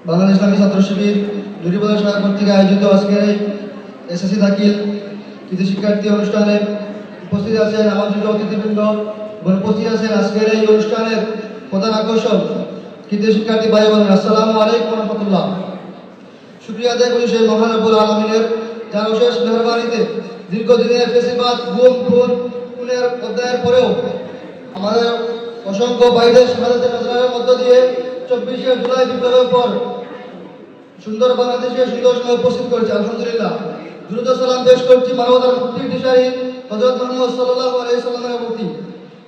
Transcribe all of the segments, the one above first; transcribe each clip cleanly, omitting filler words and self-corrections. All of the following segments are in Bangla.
বাংলাদেশ ইসলামী ছাত্র শিবির দুর্নীতিবাদ শাখা কর্তৃক আয়োজিত আজকের এই এসএসসি দাখিল কৃতি শিক্ষার্থী অনুষ্ঠানে উপস্থিত আছেন আমন্ত্রিত অতিথিবৃন্দ এবং উপস্থিত আছেন আজকের এই অনুষ্ঠানের প্রধান আকর্ষণ কৃতি শিক্ষার্থী ভাই বোন। আসসালামু আলাইকুম ওয়া রাহমাতুল্লাহ। শুকরিয়া আদায় করি সেই মহান রব্বুল আলামিনের যার অশেষ মেহেরবানিতে দীর্ঘদিনের ফেসিবাদ খুনের অধ্যায়ের পরেও আমাদের অসংখ্য ভাইদের শাহাদাতের নজরের মধ্য দিয়ে 24শে জুলাই বিপ্লবের পর সুন্দর বাংলাদেশে সুন্দর সময় উপস্থিত করেছে। আলহামদুলিল্লাহ, দ্রুত সালাম পেশ করছি মানবতার মুক্তির দিশারি হযরত মুহাম্মদ সাল্লাল্লাহু আলাইহি সাল্লামের প্রতি।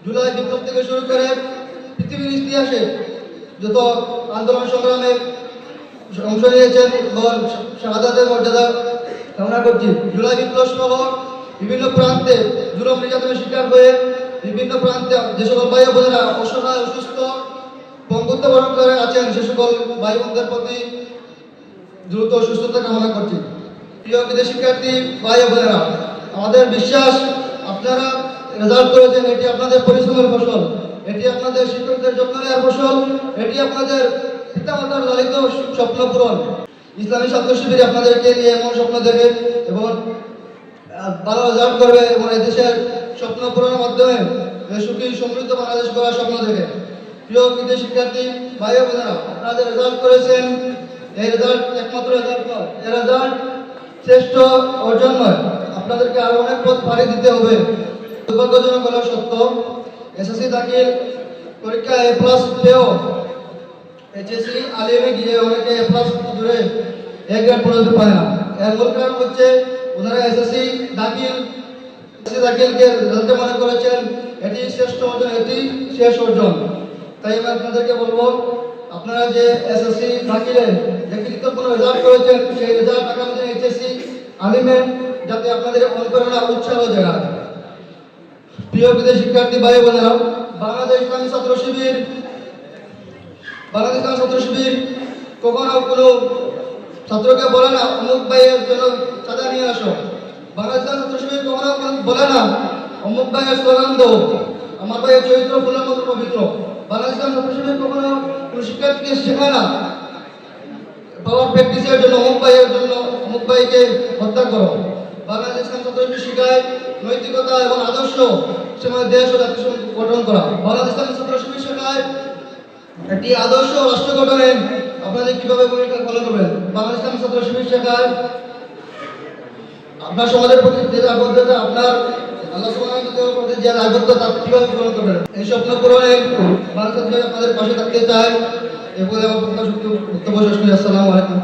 জুলাই বিপ্লব থেকে শুরু করে পৃথিবীর ইতিহাসে যত আন্দোলন সংগ্রামে অংশ নিয়েছেন এবং শাহাদাতের মর্যাদা কামনা করছি। জুলাই বিপ্লব সহ বিভিন্ন প্রান্তে জুলুম নির্যাতনের শিকার হয়ে বিভিন্ন প্রান্তে যে সকল ভাই বোনেরা অসহায় অসুস্থ বঙ্গত্ব বরণ করে আছেন সে সকল ভাই বোনদের প্রতি দ্রুত সুস্থতা কামনা করছি। প্রিয় বিদেশি শিক্ষার্থী ভাই বোনেরা, আমাদের বিশ্বাস আপনারা রেজাল্ট করেছেন, এটি আপনাদের পরিশ্রমের ফসল, এটি আপনাদের শিক্ষকদের যত্ন নেওয়ার ফসল, এটি আপনাদের পিতামাতার লালিত স্বপ্ন পূরণ। ইসলামী ছাত্র শিবির আপনাদেরকে নিয়ে এমন স্বপ্ন দেখে এবং ভালো রেজাল্ট করবে এবং এদেশের স্বপ্ন পূরণের মাধ্যমে সুখী সমৃদ্ধ বাংলাদেশ গড়ার স্বপ্ন দেখে। প্রিয় বিদেশি শিক্ষার্থী ভাই বোনেরা, আপনাদের রেজাল্ট করেছেন, এই রেজাল্ট একমাত্র রেজাল্ট নয়, এই রেজাল্ট শ্রেষ্ঠ অর্জন নয়, আপনাদেরকে আরো অনেক পথ পাড়ি দিতে হবে। দুর্ভাগ্যজনক হলেও সত্য, এসএসসি দাখিল পরীক্ষা A+ পেয়েও এইচএসসি আলিমে গিয়ে অনেকে A+ দূরে A গ্রেড পর্যন্ত পায় না। এর মূল কারণ হচ্ছে ওনারা এসএসসি দাখিলকে রেজাল্টে মনে করেছেন এটি শ্রেষ্ঠ অর্জন, এটি শেষ অর্জন। তাই আমি আপনাদেরকে বলবো, আপনারা যে এসএসসি দাখিলে যে কৃতিত্বপূর্ণ রেজাল্ট করেছেন সেই রেজাল্ট আগামী দিনে এইচএসসি আলিমে যাতে আপনাদের অনুপ্রেরণা উৎসাহ জাগায়। প্রিয় বিদেশি শিক্ষার্থী ভাই বোনেরা, বাংলাদেশ ইসলামী ছাত্র শিবির কখনো কোনো ছাত্রকে বলে না অমুক ভাইয়ের জন্য চাঁদা নিয়ে আসো। বাংলাদেশ ইসলামী ছাত্র শিবির কখনো বলে না অমুক ভাইয়ের স্লোগান দো, আমার ভাইয়ের চরিত্র ফুলের মতো পবিত্র। বাংলাদেশ ইসলামী ছাত্র শিবির কখনো কোনো শিক্ষার্থীকে শেখায় না পাওয়ার প্র্যাকটিসের জন্য অমুক ভাইয়ের জন্য অমুক ভাইকে হত্যা করো। বাংলাদেশ ইসলামী ছাত্র শিবির শেখায় নৈতিকতা এবং আদর্শ সময় দেশ ও জাতি গঠন করা। বাংলাদেশ ইসলামী ছাত্র শিবির শেখায় একটি আদর্শ রাষ্ট্র গঠনে আপনাদের কিভাবে ভূমিকা পালন করবেন। বাংলাদেশ ইসলামী ছাত্র শিবির শেখায় আপনার সমাজের প্রতি যে দায়বদ্ধতা, আপনার আল্লাহ সুবহানাহু প্রতি যে দায়বদ্ধতা কিভাবে পূরণ করবেন, এই স্বপ্ন পূরণে বাংলাদেশ আপনাদের পাশে থাকতে চায়। এরপরে আমার বক্তব্য শেষ করি। আসসালামু আলাইকুম।